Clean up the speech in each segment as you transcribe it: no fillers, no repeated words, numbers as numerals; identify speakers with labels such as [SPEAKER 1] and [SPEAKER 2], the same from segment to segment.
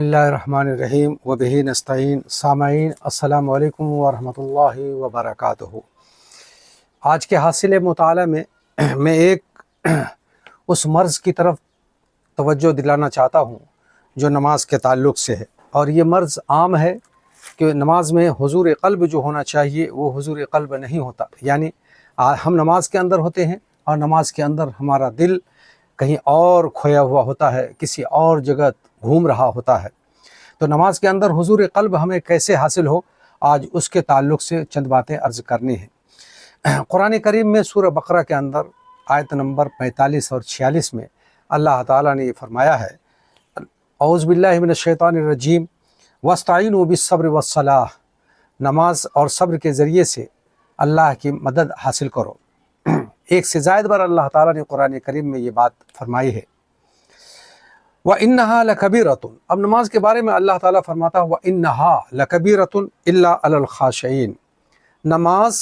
[SPEAKER 1] बिस्मिल्लाहिर्रहमानिर्रहीम व बिही नस्तईन। सामाईन अस्सलामु अलैकुम व रहमतुल्लाहि व बरकातुहू। आज के हासिल मुताला में मैं एक उस मर्ज़ की तरफ तवज्जो दिलाना चाहता हूँ जो नमाज के ताल्लुक़ से है, और ये मर्ज़ आम है कि नमाज में हुज़ूर क़ल्ब जो होना चाहिए वो हुज़ूर क़ल्ब नहीं होता। यानी हम नमाज के अंदर होते हैं और नमाज के अंदर हमारा दिल कहीं और खोया हुआ होता है, किसी और जगह घूम रहा होता है। तो नमाज के अंदर हुज़ूर क़ल्ब हमें कैसे हासिल हो, आज उसके ताल्लुक़ से चंद बातें अर्ज़ करनी हैं। कुरान करीम में सूरह बक़रा के अंदर आयत नंबर 45 और 46 में अल्लाह ताला ने ये फरमाया है, औज़ु बिल्लाहि मिनश शैतानिर रजीम वस्ताईनु बिस्सब्र वस्सलाह, नमाज और सब्र के ज़रिए से अल्लाह की मदद हासिल करो। एक से ज़ायद बार अल्लाह ताला ने कुरान करीम में ये बात फरमाई है। व इन्नहा लकबीरतुन, अब नमाज के बारे में अल्लाह ताला फरमाता है व इन्नहा लकबीरतुन इल्ला अलल खाशिईन, नमाज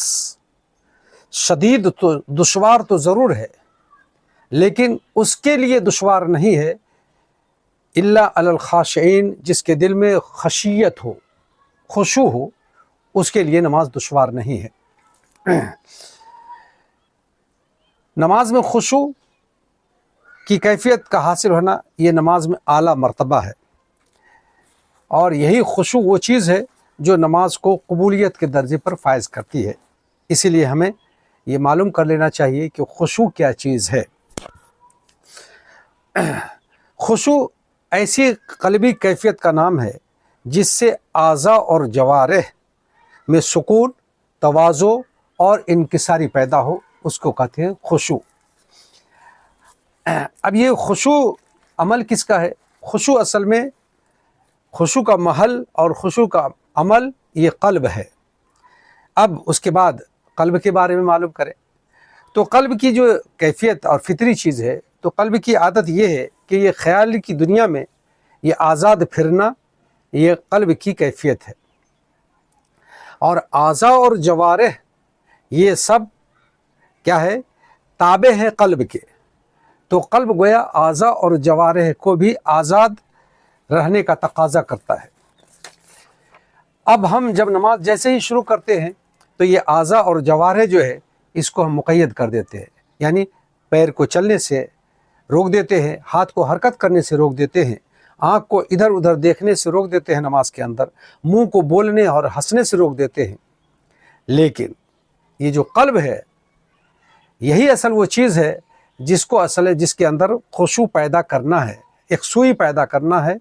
[SPEAKER 1] शदीद तो दुश्वार तो ज़रूर है लेकिन उसके लिए दुश्वार नहीं है, इल्ला अलल खाशिईन, जिसके दिल में खशियत हो, खुशू हो, उसके लिए नमाज दुश्वार नहीं है। नमाज में खुशू की कैफियत का हासिल होना ये नमाज में आला मर्तबा है, और यही खुशू वो चीज़ है जो नमाज को कबूलियत के दर्जे पर फायज़ करती है। इसीलिए हमें ये मालूम कर लेना चाहिए कि खुशू क्या चीज़ है। खुशू ऐसी क़ल्बी कैफियत का नाम है जिससे आज़ा और जवारिह में सुकून, तवाज़ो और इनकिसारी पैदा हो, उसको कहते हैं खुशू। अब ये खुशू अमल किसका है? खुशू असल में खुशू का महल और खुशू का अमल ये क़ल्ब है। अब उसके बाद क़ल्ब के बारे में मालूम करें तो क़ल्ब की जो कैफियत और फितरी चीज़ है, तो क़ल्ब की आदत ये है कि ये ख़याल की दुनिया में ये आज़ाद फिरना, ये क़ल्ब की कैफियत है। और आज़ा और जवारिह ये सब क्या है? ताबे हैं क़ल्ब के। तो क़ल्ब गोया आज़ा और जवारिह को भी आज़ाद रहने का तकाज़ा करता है। अब हम जब नमाज जैसे ही शुरू करते हैं तो ये आज़ा और जवारिह जो है इसको हम मुक़य्यद कर देते हैं, यानी पैर को चलने से रोक देते हैं, हाथ को हरकत करने से रोक देते हैं, आँख को इधर उधर देखने से रोक देते हैं नमाज के अंदर, मुंह को बोलने और हंसने से रोक देते हैं। लेकिन ये जो क़ल्ब है यही असल वो चीज़ है जिसको असल है, जिसके अंदर खुशू पैदा करना है, एक सुई पैदा करना है,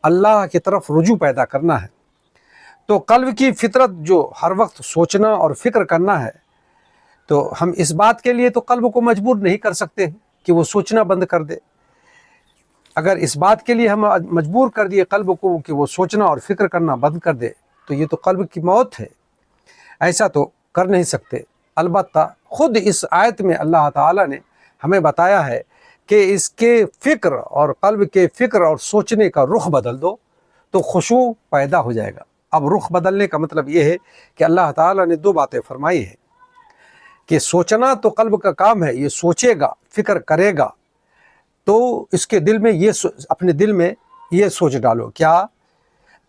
[SPEAKER 1] अल्लाह की तरफ रुजू पैदा करना है। तो क़ल्ब की फितरत जो हर वक्त सोचना और फ़िक्र करना है, तो हम इस बात के लिए तो क़ल्ब को मजबूर नहीं कर सकते कि वो सोचना बंद कर दे। अगर इस बात के लिए हम मजबूर कर दिए क़ल्ब को कि वो सोचना और फ़िक्र करना बंद कर दे, तो ये तो क़ल्ब की मौत है, ऐसा तो कर नहीं सकते। अलबत्ता ख़ुद इस आयत में अल्लाह ताला ने हमें बताया है कि इसके फ़िक्र और क़ल्ब के फ़िक्र और सोचने का रुख बदल दो तो खुशू पैदा हो जाएगा। अब रुख बदलने का मतलब ये है कि अल्लाह ताला ने दो बातें फरमाई है कि सोचना तो क़ल्ब का काम है, ये सोचेगा, फ़िक्र करेगा, तो इसके दिल में ये अपने दिल में ये सोच डालो, क्या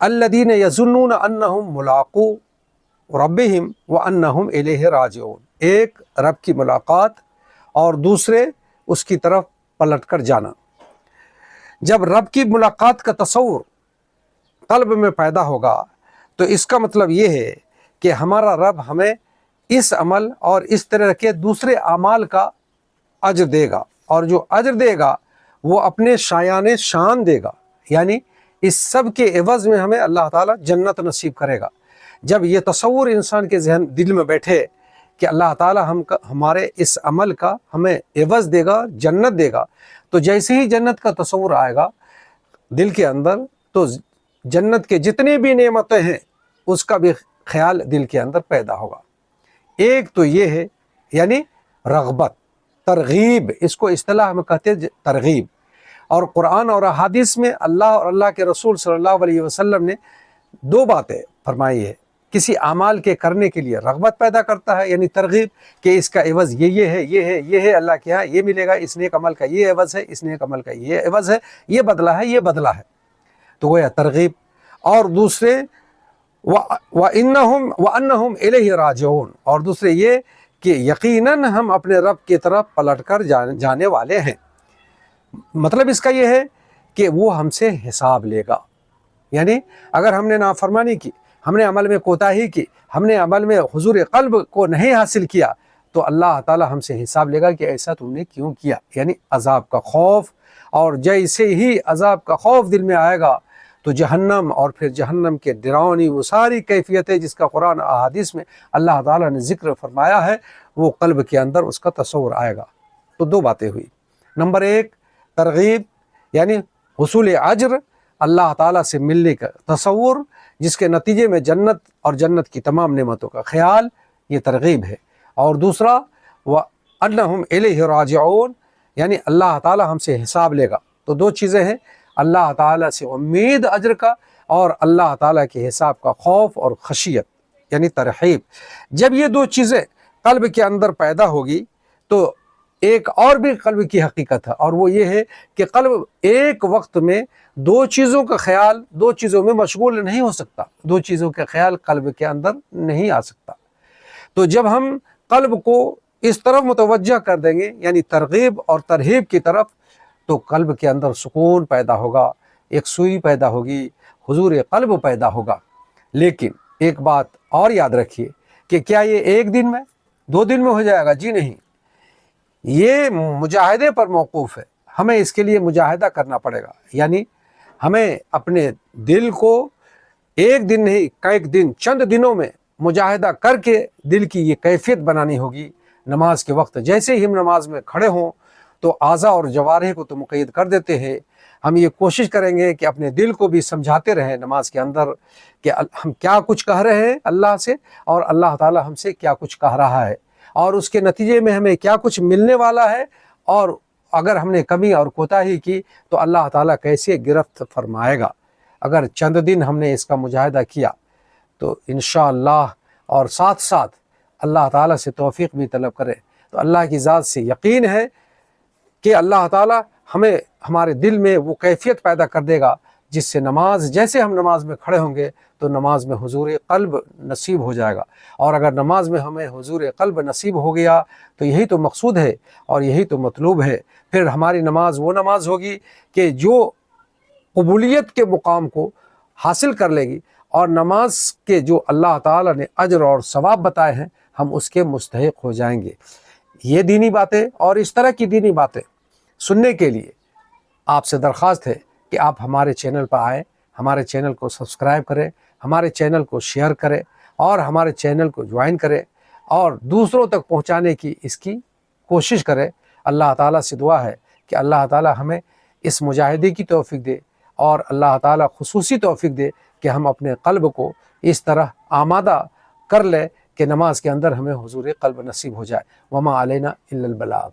[SPEAKER 1] अल्लदीन यज़ुन्नून अन्नहुम मुलाक़ू रब्बिहिम व अन्नहुम इलैहि राजिऊन, एक रब की मुलाकात और दूसरे उसकी तरफ पलट कर जाना। जब रब की मुलाकात का तसव्वुर क़ल्ब में पैदा होगा तो इसका मतलब ये है कि हमारा रब हमें इस अमल और इस तरह के दूसरे अमाल का अज्र देगा, और जो अज्र देगा वो अपने शायाने शान देगा, यानी इस सब के एवज़ में हमें अल्लाह ताला जन्नत नसीब करेगा। जब ये तसव्वुर इंसान के जहन दिल में बैठे कि अल्लाह ताला हमारे इस अमल का हमें एवज़ देगा, जन्नत देगा, तो जैसे ही जन्नत का तसव्वुर आएगा दिल के अंदर, तो जन्नत के जितनी भी नेमतें हैं उसका भी ख्याल दिल के अंदर पैदा होगा। एक तो ये है यानी रग़बत, तरग़ीब, इसको इस्तिलाह में कहते हैं तरग़ीब। और कुरान और अहादीस में अल्लाह और अल्लाह के रसूल सल्लल्लाहु अलैहि वसल्लम ने दो बातें फरमाई है। किसी अमाल के करने के लिए रग़बत पैदा करता है, यानी तरग़ीब, कि इसका एवज़ ये है, ये है, अल्लाह के यहाँ ये मिलेगा, इस नेक अमल का ये एवज़ है, इस नेक अमल का ये एवज़ है, ये बदला है, ये बदला है। تو گویا ترغیب، اور دوسرے وَأَنَّهُمْ إِلَيْهِ راجعون، اور دوسرے یہ کہ یقیناً ہم اپنے رب کی طرف پلٹ کر جانے والے ہیں۔ مطلب اس کا یہ ہے کہ وہ ہم سے حساب لے گا، یعنی اگر ہم نے نافرمانی کی، ہم نے عمل میں کوتاہی کی، ہم نے عمل میں حضور قلب کو نہیں حاصل کیا، تو اللہ تعالی ہم سے حساب لے گا کہ ایسا تم نے کیوں کیا، یعنی عذاب کا خوف۔ اور جیسے ہی عذاب کا خوف دل میں آئے گا تو جہنم اور پھر جہنم کے ڈراؤنی وہ ساری کیفیتیں جس کا قرآن احادیث میں اللہ تعالیٰ نے ذکر فرمایا ہے، وہ قلب کے اندر اس کا تصور آئے گا۔ تو دو باتیں ہوئی، نمبر ایک ترغیب یعنی حصول اجر، اللہ تعالیٰ سے ملنے کا تصور، جس کے نتیجے میں جنت اور جنت کی تمام نعمتوں کا خیال، یہ ترغیب ہے۔ اور دوسرا وَأَنَّهُمْ إِلَيْهِ راجعون، یعنی اللہ تعالیٰ ہم سے حساب لے گا۔ تو دو چیزیں ہیں، اللہ تعالیٰ سے امید اجر کا اور اللہ تعالیٰ کے حساب کا خوف اور خشیت یعنی ترغیب۔ جب یہ دو چیزیں قلب کے اندر پیدا ہوگی تو ایک اور بھی قلب کی حقیقت ہے، اور وہ یہ ہے کہ قلب ایک وقت میں دو چیزوں کا خیال، دو چیزوں میں مشغول نہیں ہو سکتا، دو چیزوں کا خیال قلب کے اندر نہیں آ سکتا۔ تو جب ہم قلب کو اس طرف متوجہ کر دیں گے، یعنی ترغیب اور ترہیب کی طرف، تو قلب کے اندر سکون پیدا ہوگا، ایک سوئی پیدا ہوگی، حضور قلب پیدا ہوگا۔ لیکن ایک بات اور یاد رکھیے کہ کیا یہ ایک دن میں، دو دن میں ہو جائے گا؟ جی نہیں، یہ مجاہدے پر موقوف ہے، ہمیں اس کے لیے مجاہدہ کرنا پڑے گا، یعنی ہمیں اپنے دل کو ایک دن نہیں، کئی دن، چند دنوں میں مجاہدہ کر کے دل کی یہ کیفیت بنانی ہوگی۔ نماز کے وقت جیسے ہی ہم نماز میں کھڑے ہوں تو اعضاء اور جوارح کو تو مقید کر دیتے ہیں، ہم یہ کوشش کریں گے کہ اپنے دل کو بھی سمجھاتے رہیں نماز کے اندر کہ ہم کیا کچھ کہہ رہے ہیں اللہ سے، اور اللہ تعالی ہم سے کیا کچھ کہہ رہا ہے، اور اس کے نتیجے میں ہمیں کیا کچھ ملنے والا ہے، اور اگر ہم نے کمی اور کوتاہی کی تو اللہ تعالیٰ کیسے گرفت فرمائے گا۔ اگر چند دن ہم نے اس کا مجاہدہ کیا تو انشاءاللہ، اور ساتھ ساتھ اللہ تعالیٰ سے توفیق بھی طلب کرے، تو اللہ کی ذات سے یقین ہے کہ اللہ تعالیٰ ہمیں ہمارے دل میں وہ کیفیت پیدا کر دے گا جس سے نماز، جیسے ہم نماز میں کھڑے ہوں گے تو نماز میں حضور قلب نصیب ہو جائے گا۔ اور اگر نماز میں ہمیں حضور قلب نصیب ہو گیا تو یہی تو مقصود ہے اور یہی تو مطلوب ہے، پھر ہماری نماز وہ نماز ہوگی کہ جو قبولیت کے مقام کو حاصل کر لے گی، اور نماز کے جو اللہ تعالیٰ نے اجر اور ثواب بتائے ہیں ہم اس کے مستحق ہو جائیں گے۔ یہ دینی باتیں اور اس طرح کی دینی باتیں سننے کے لیے آپ سے درخواست ہے کہ آپ ہمارے چینل پر آئیں، ہمارے چینل کو سبسکرائب کریں، ہمارے چینل کو شیئر کریں، اور ہمارے چینل کو جوائن کریں، اور دوسروں تک پہنچانے کی اس کی کوشش کریں۔ اللہ تعالیٰ سے دعا ہے کہ اللہ تعالیٰ ہمیں اس مجاہدے کی توفیق دے، اور اللہ تعالیٰ خصوصی توفیق دے کہ ہم اپنے قلب کو اس طرح آمادہ کر لیں کہ نماز کے اندر ہمیں حضور قلب نصیب ہو جائے۔ وما علینا الا البلاغ۔